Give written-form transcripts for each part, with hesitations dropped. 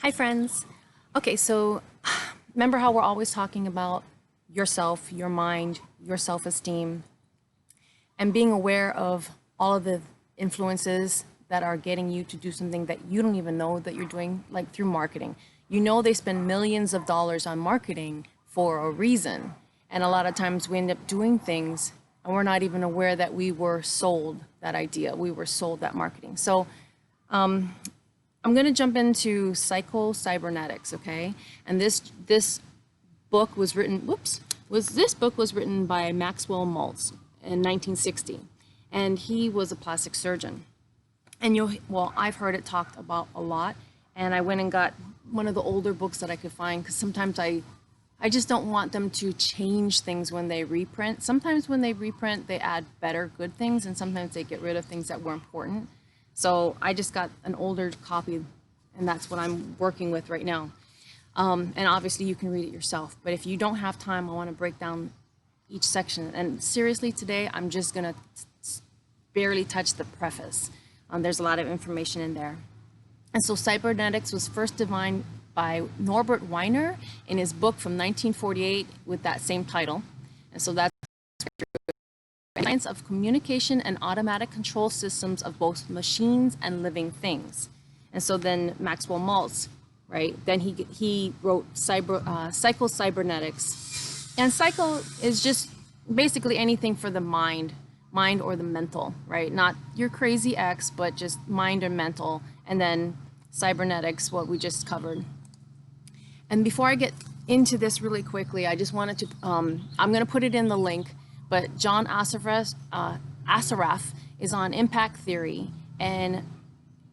Hi, friends. Okay, so remember how we're always talking about yourself, your mind, your self esteem, and being aware of all of the influences that are getting you to do something that you don't even know that you're doing, like through marketing. You know, they spend millions of dollars on marketing for a reason. And a lot of times we end up doing things and we're not even aware that we were sold that idea, we were sold that marketing. So, I'm going to jump into Psycho-Cybernetics, okay? And this book was written, this book was written by Maxwell Maltz in 1960, and he was a plastic surgeon. And I've heard it talked about a lot, and I went and got one of the older books that I could find because sometimes I just don't want them to change things when they reprint. Sometimes when they reprint, they add better, good things, and sometimes they get rid of things that were important. So I just got an older copy, and that's what I'm working with right now. And obviously you can read it yourself, but if you don't have time, I want to break down each section. And seriously, today I'm just going to barely touch the preface. There's a lot of information in there. And so cybernetics was first defined by Norbert Wiener in his book from 1948 with that same title. And so that's science of communication and automatic control systems of both machines and living things. And so then Maxwell Maltz, right? Then he wrote Psycho-Cybernetics. And psycho is just basically anything for the mind or the mental, right? Not your crazy ex, but just mind or mental. And then cybernetics, what we just covered. And before I get into this really quickly, I just wanted to, I'm going to put it in the link, but John Assaraf is on impact theory, and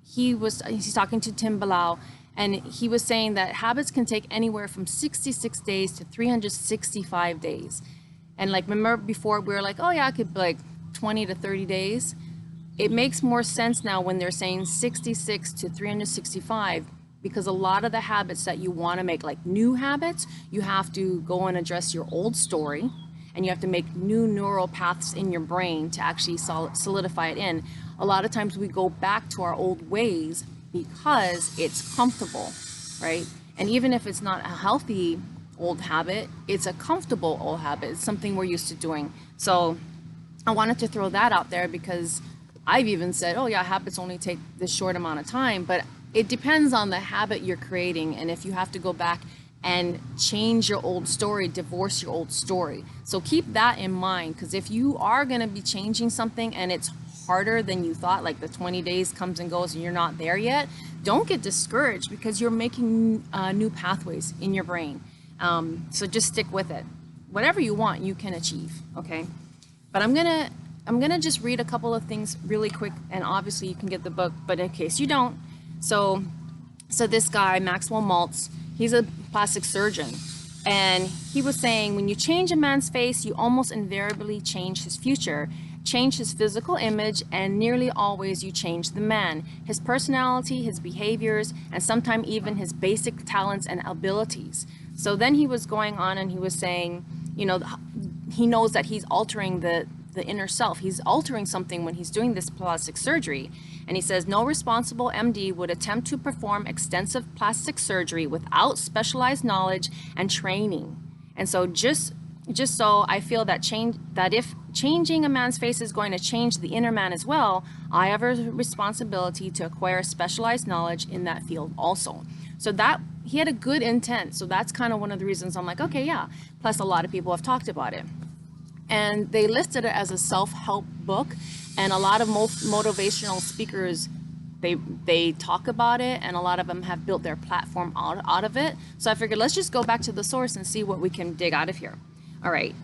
he's talking to Tim Bilyeu, and he was saying that habits can take anywhere from 66 days to 365 days. And like, remember before we were like, oh yeah, I could like 20 to 30 days. It makes more sense now when they're saying 66 to 365, because a lot of the habits that you want to make, like new habits, you have to go and address your old story, and you have to make new neural paths in your brain to actually solidify it in. A lot of times we go back to our old ways because it's comfortable, right? And even if it's not a healthy old habit, it's a comfortable old habit. It's something we're used to doing. So I wanted to throw that out there because I've even said, oh yeah, habits only take this short amount of time, but it depends on the habit you're creating, and if you have to go back and change your old story, divorce your old story. So keep that in mind, because if you are going to be changing something and it's harder than you thought, like the 20 days comes and goes and you're not there yet, don't get discouraged because you're making new pathways in your brain. So just stick with it. Whatever you want, you can achieve, okay? But I'm gonna just read a couple of things really quick, and obviously you can get the book, but in case you don't, so this guy, Maxwell Maltz, he's a plastic surgeon, and he was saying when you change a man's face, you almost invariably change his future, change his physical image, and nearly always you change the man, his personality, his behaviors, and sometimes even his basic talents and abilities. So then he was going on and he was saying, you know, he knows that he's altering the inner self. He's altering something when he's doing this plastic surgery. And he says, no responsible MD would attempt to perform extensive plastic surgery without specialized knowledge and training. And so just so I feel that if changing a man's face is going to change the inner man as well, I have a responsibility to acquire specialized knowledge in that field also. So that he had a good intent. So that's kind of one of the reasons I'm like, okay, yeah. Plus a lot of people have talked about it. And they listed it as a self-help book, and a lot of motivational speakers, they talk about it, and a lot of them have built their platform out of it. So I figured let's just go back to the source and see what we can dig out of here. All right.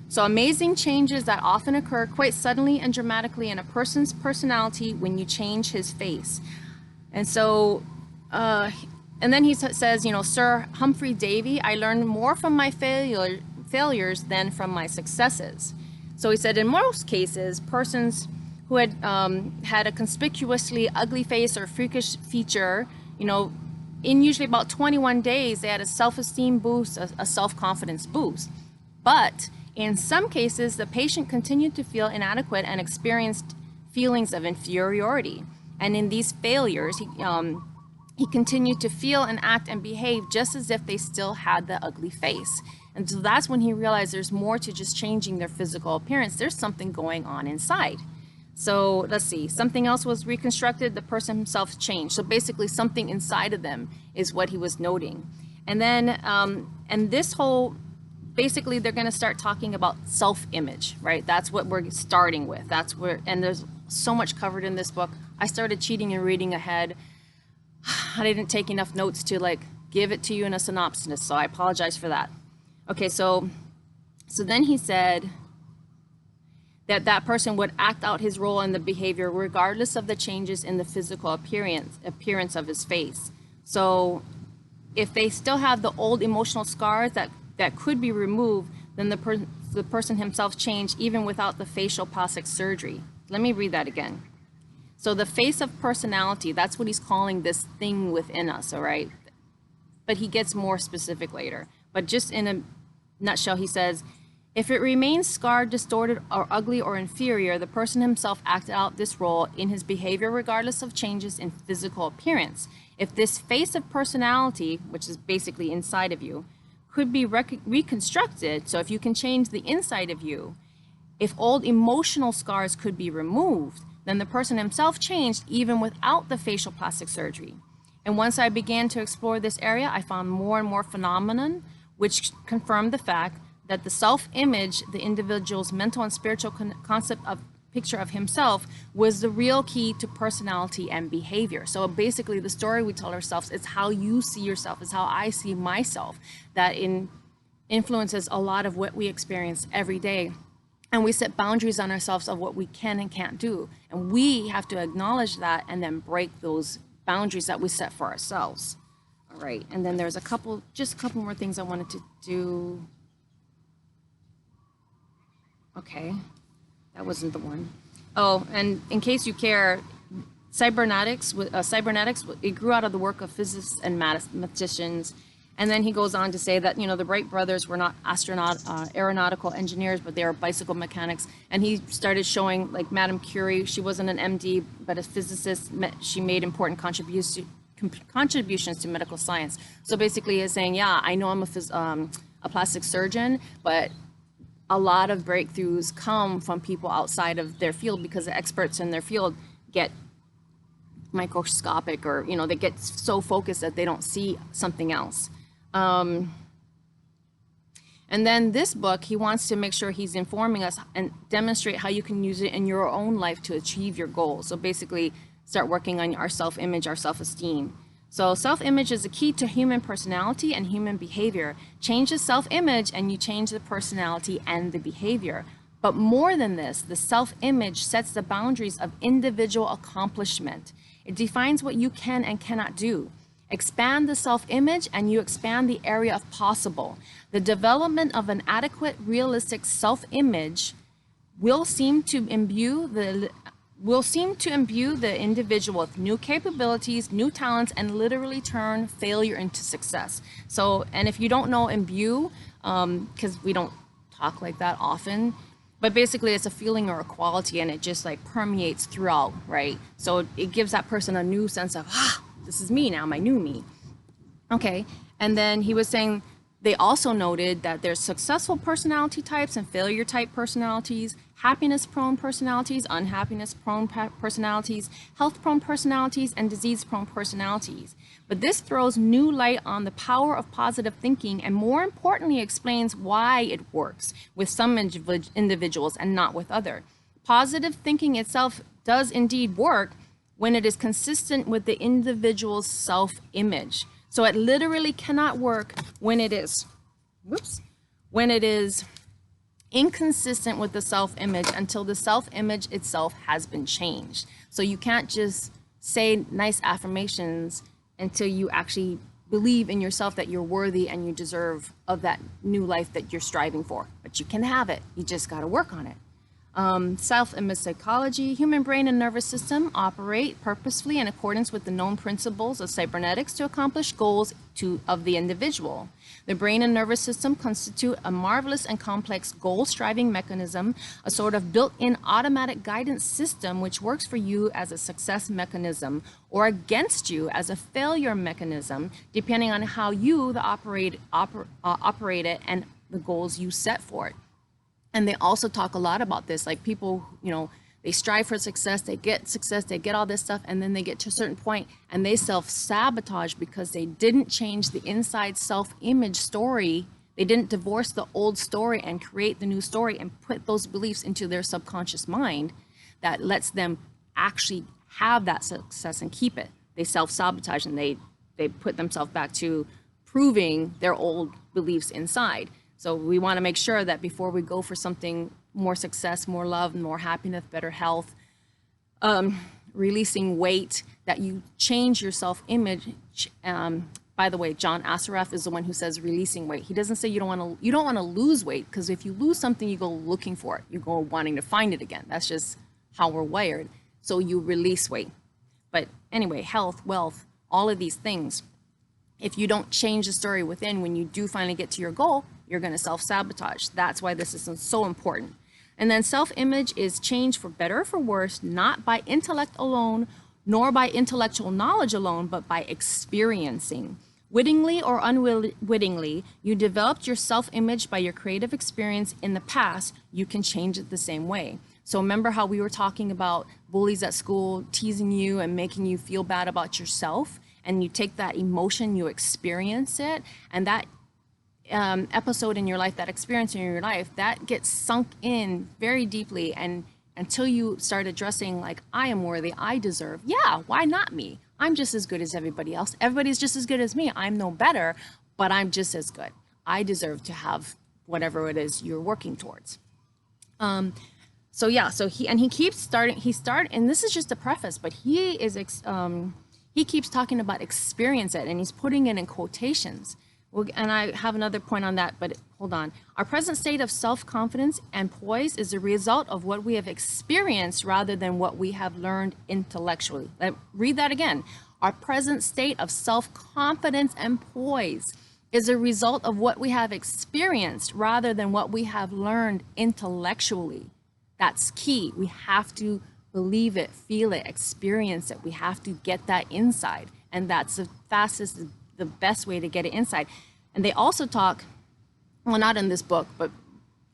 So amazing changes that often occur quite suddenly and dramatically in a person's personality when you change his face. And so, and then he says, you know, Sir Humphrey Davy, I learned more from my failures than from my successes. So he said in most cases, persons who had had a conspicuously ugly face or freakish feature, you know, in usually about 21 days, they had a self-esteem boost, a self-confidence boost. But in some cases, the patient continued to feel inadequate and experienced feelings of inferiority. And in these failures, he continued to feel and act and behave just as if they still had the ugly face. And so that's when he realized there's more to just changing their physical appearance. There's something going on inside. So let's see, something else was reconstructed, the person himself changed. So basically something inside of them is what he was noting. And then, and this whole, basically they're gonna start talking about self-image, right? That's what we're starting with. That's where, and there's so much covered in this book. I started cheating and reading ahead. I didn't take enough notes to like give it to you in a synopsis, so I apologize for that. Okay, so then he said that that person would act out his role in the behavior regardless of the changes in the physical appearance of his face. So if they still have the old emotional scars that could be removed, then the person himself changed even without the facial plastic surgery. Let me read that again. So the face of personality, that's what he's calling this thing within us, all right? But he gets more specific later. But just in a nutshell, he says, if it remains scarred, distorted, or ugly or inferior, the person himself acted out this role in his behavior regardless of changes in physical appearance. If this face of personality, which is basically inside of you, could be reconstructed, so if you can change the inside of you, if old emotional scars could be removed, then the person himself changed even without the facial plastic surgery. And once I began to explore this area, I found more and more phenomenon which confirmed the fact that the self-image, the individual's mental and spiritual concept of picture of himself, was the real key to personality and behavior. So basically the story we tell ourselves is how you see yourself, is how I see myself, that influences a lot of what we experience every day. And we set boundaries on ourselves of what we can and can't do. And we have to acknowledge that and then break those boundaries that we set for ourselves. All right, and then there's just a couple more things I wanted to do. Okay, that wasn't the one. Oh, and in case you care, cybernetics, it grew out of the work of physicists and mathematicians. And then he goes on to say that, the Wright brothers were not aeronautical engineers, but they were bicycle mechanics. And he started showing, like Madame Curie, she wasn't an MD, but as physicist, she made important contributions to medical science. So basically he's saying, yeah, I know I'm a plastic surgeon, but a lot of breakthroughs come from people outside of their field because the experts in their field get microscopic, or they get so focused that they don't see something else. And then this book, he wants to make sure he's informing us and demonstrate how you can use it in your own life to achieve your goals. So basically start working on our self-image, our self-esteem. So self-image is the key to human personality and human behavior. Change the self-image and you change the personality and the behavior. But more than this, the self-image sets the boundaries of individual accomplishment. It defines what you can and cannot do. Expand the self-image and you expand the area of possible. The development of an adequate, realistic self-image will seem to imbue the individual with new capabilities, new talents, and literally turn failure into success. So, and if you don't know imbue, because we don't talk like that often, but basically it's a feeling or a quality, and it just like permeates throughout, right? So it gives that person a new sense of, this is me now, my new me. Okay, and then he was saying they also noted that there's successful personality types and failure type personalities, happiness prone personalities, unhappiness prone personalities, health prone personalities, and disease prone personalities. But this throws new light on the power of positive thinking, and more importantly explains why it works with some individuals and not with others. Positive thinking itself does indeed work when it is consistent with the individual's self-image. So it literally cannot work when it is, when it is inconsistent with the self-image until the self-image itself has been changed. So you can't just say nice affirmations until you actually believe in yourself that you're worthy and you deserve of that new life that you're striving for. But you can have it. You just got to work on it. Self-image psychology, human brain and nervous system operate purposefully in accordance with the known principles of cybernetics to accomplish goals of the individual. The brain and nervous system constitute a marvelous and complex goal-striving mechanism, a sort of built-in automatic guidance system which works for you as a success mechanism or against you as a failure mechanism, depending on how you operate it and the goals you set for it. And they also talk a lot about this, like people, they strive for success, they get all this stuff, and then they get to a certain point and they self-sabotage because they didn't change the inside self-image story. They didn't divorce the old story and create the new story and put those beliefs into their subconscious mind that lets them actually have that success and keep it. They self-sabotage and they put themselves back to proving their old beliefs inside. So we want to make sure that before we go for something, more success, more love, more happiness, better health, releasing weight, that you change your self-image. By the way, John Assaraf is the one who says releasing weight. He doesn't say you don't want to lose weight, because if you lose something, you go looking for it. You go wanting to find it again. That's just how we're wired. So you release weight. But anyway, health, wealth, all of these things, if you don't change the story within, when you do finally get to your goal, you're going to self-sabotage. That's why this is so important. And then self-image is changed for better or for worse, not by intellect alone, nor by intellectual knowledge alone, but by experiencing. Wittingly or unwittingly, you developed your self-image by your creative experience in the past. You can change it the same way. So remember how we were talking about bullies at school teasing you and making you feel bad about yourself? And you take that emotion, you experience it, and that episode in your life, that experience in your life, that gets sunk in very deeply. And until you start addressing, like, I am worthy, I deserve. Yeah, why not me? I'm just as good as everybody else. Everybody's just as good as me. I'm no better, but I'm just as good. I deserve to have whatever it is you're working towards. He keeps starting, and this is just a preface, but he keeps talking about experience it, and he's putting it in quotations. And I have another point on that, but hold on. Our present state of self-confidence and poise is a result of what we have experienced rather than what we have learned intellectually. Read that again. Our present state of self-confidence and poise is a result of what we have experienced rather than what we have learned intellectually. That's key. We have to believe it, feel it, experience it. We have to get that inside. And that's the best way to get it inside. And they also talk, well, not in this book, but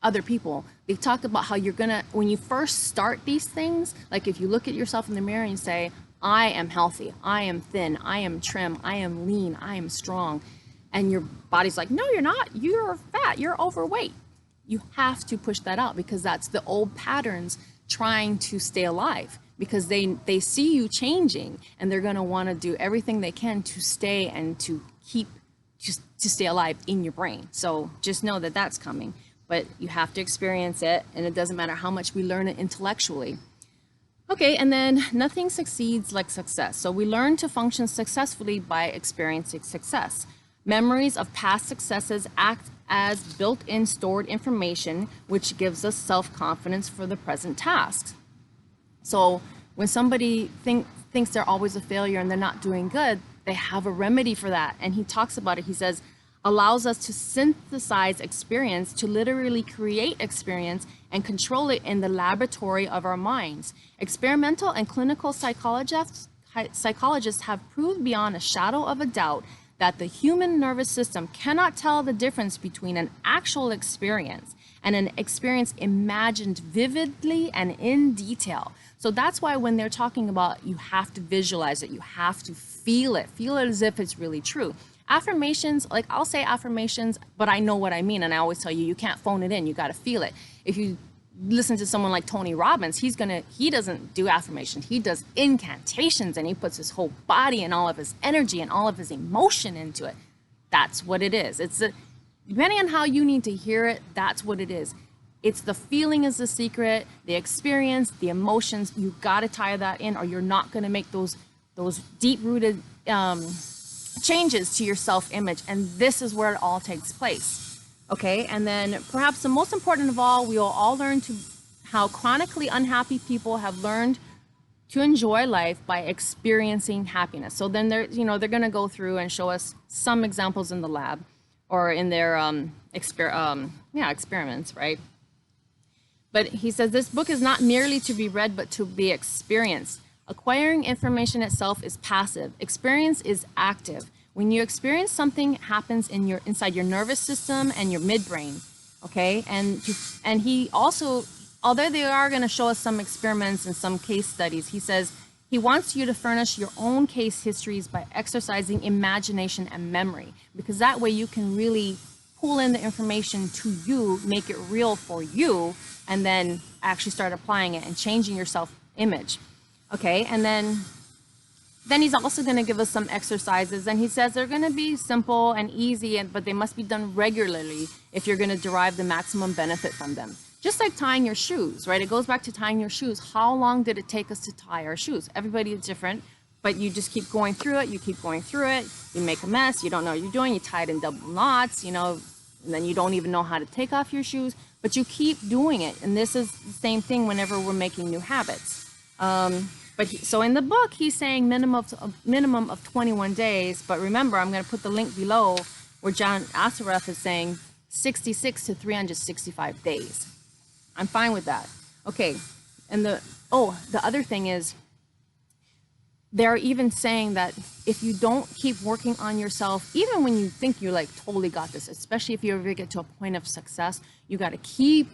other people, they talk about how you're gonna, when you first start these things, like if you look at yourself in the mirror and you say, I am healthy, I am thin, I am trim, I am lean, I am strong. And your body's like, no, you're not, you're fat, you're overweight. You have to push that out, because that's the old patterns trying to stay alive, because they see you changing, and they're going to want to do everything they can to stay and to keep to stay alive in your brain. So just know that that's coming, but you have to experience it, and it doesn't matter how much we learn it intellectually. Okay, and then nothing succeeds like success. So we learn to function successfully by experiencing success. Memories of past successes act as built-in stored information, which gives us self-confidence for the present tasks. So when somebody thinks they're always a failure and they're not doing good, they have a remedy for that. And he talks about it. He says, allows us to synthesize experience, to literally create experience and control it in the laboratory of our minds. Experimental and clinical psychologists have proved beyond a shadow of a doubt that the human nervous system cannot tell the difference between an actual experience and an experience imagined vividly and in detail. So that's why when they're talking about you have to visualize it, you have to feel it as if it's really true. Affirmations, like I'll say affirmations, but I know what I mean. And I always tell you, you can't phone it in, you got to feel it. If you listen to someone like Tony Robbins, he doesn't do affirmations, he does incantations, and he puts his whole body and all of his energy and all of his emotion into it. That's what it is. Depending on how you need to hear it, that's what it is. It's the feeling is the secret, the experience, the emotions. You got to tie that in, or you're not going to make those deep-rooted changes to your self-image. And this is where it all takes place. Okay, and then perhaps the most important of all, we will all learn to how chronically unhappy people have learned to enjoy life by experiencing happiness. So then they're going to go through and show us some examples in the lab or in their experiments, right? But he says this book is not merely to be read, but to be experienced. Acquiring information itself is passive. Experience is active. When you experience, something happens inside your nervous system and your midbrain, okay? And he also, although they are going to show us some experiments and some case studies, he says he wants you to furnish your own case histories by exercising imagination and memory, because that way you can really pull in the information to you, make it real for you, and then actually start applying it and changing your self-image. Okay, and then he's also going to give us some exercises, and he says they're going to be simple and easy, but they must be done regularly if you're going to derive the maximum benefit from them. Just like tying your shoes, right? It goes back to tying your shoes. How long did it take us to tie our shoes? Everybody is different, but you just keep going through it. You keep going through it. You make a mess. You don't know what you're doing. You tie it in double knots, and then you don't even know how to take off your shoes, but you keep doing it. And this is the same thing whenever we're making new habits. So in the book, he's saying minimum of 21 days. But remember, I'm going to put the link below where John Assaraf is saying 66 to 365 days. I'm fine with that. Okay. And the other thing is, they're even saying that if you don't keep working on yourself, even when you think you're like totally got this, especially if you ever get to a point of success, you got to keep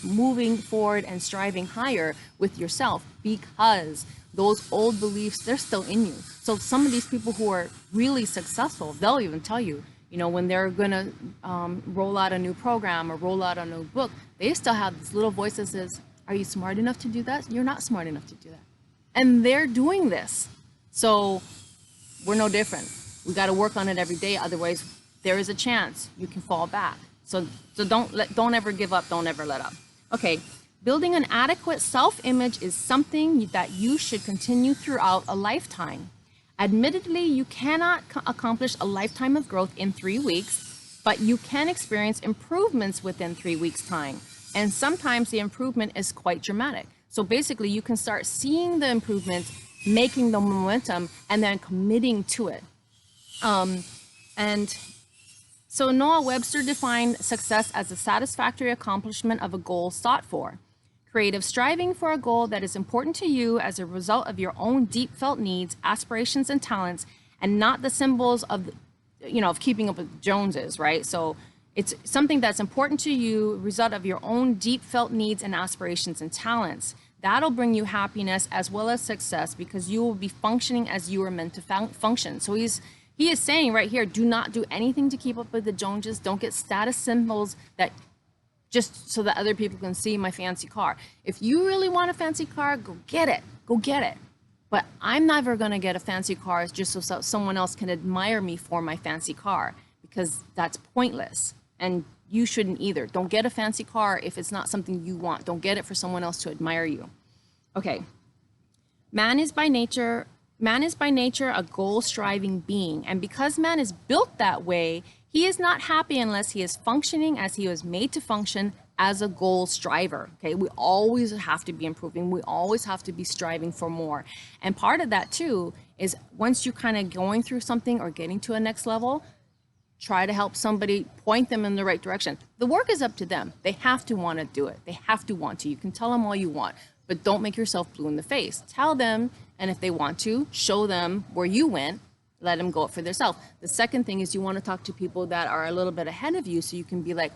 moving forward and striving higher with yourself, because those old beliefs, they're still in you. So some of these people who are really successful, they'll even tell you, when they're going to roll out a new program or roll out a new book, they still have this little voice that says, are you smart enough to do that? You're not smart enough to do that. And they're doing this. So we're no different. We got to work on it every day. Otherwise, there is a chance you can fall back. So don't ever give up. Don't ever let up. Okay. Building an adequate self-image is something that you should continue throughout a lifetime. Admittedly, you cannot accomplish a lifetime of growth in 3 weeks, but you can experience improvements within 3 weeks' time. And sometimes the improvement is quite dramatic. So basically, you can start seeing the improvements, making the momentum, and then committing to it. And so Noah Webster defined success as a satisfactory accomplishment of a goal sought for. Creative striving for a goal that is important to you as a result of your own deep felt needs, aspirations, and talents, and not the symbols of keeping up with the Joneses, right? So it's something that's important to you, result of your own deep felt needs and aspirations and talents. That'll bring you happiness as well as success, because you will be functioning as you are meant to function. So he is saying right here, do not do anything to keep up with the Joneses. Don't get status symbols that just so that other people can see my fancy car. If you really want a fancy car, go get it. Go get it. But I'm never going to get a fancy car just so someone else can admire me for my fancy car, because that's pointless. And you shouldn't either. Don't get a fancy car if it's not something you want. Don't get it for someone else to admire you. Okay. Man is by nature a goal-striving being. And because man is built that way, he is not happy unless he is functioning as he was made to function, as a goal striver. Okay. We always have to be improving. We always have to be striving for more. And part of that too is once you're kind of going through something or getting to a next level, try to help somebody, point them in the right direction. The work is up to them. They have to want to do it. They have to want to. You can tell them all you want, but don't make yourself blue in the face. Tell them, and if they want to, show them where you went, let them go it for themselves. The second thing is you want to talk to people that are a little bit ahead of you, so you can be like,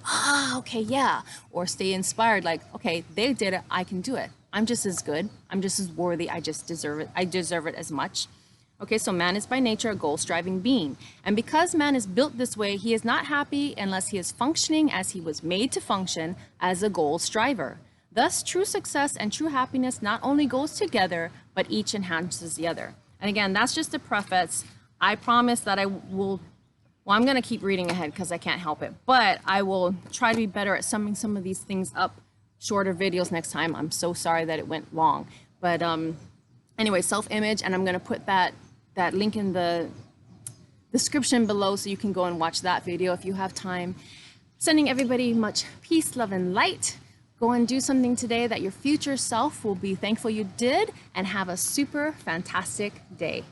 okay, yeah. Or stay inspired, like, okay, they did it, I can do it. I'm just as good. I'm just as worthy. I just deserve it. I deserve it as much. Okay, so man is by nature a goal-striving being. And because man is built this way, he is not happy unless he is functioning as he was made to function, as a goal striver. Thus, true success and true happiness not only goes together, but each enhances the other. And again, that's just a preface. I promise that I will, I'm going to keep reading ahead because I can't help it, but I will try to be better at summing some of these things up, shorter videos next time. I'm so sorry that it went long. But anyway, self-image, and I'm going to put that link in the description below so you can go and watch that video if you have time. Sending everybody much peace, love, and light. Go and do something today that your future self will be thankful you did, and have a super fantastic day.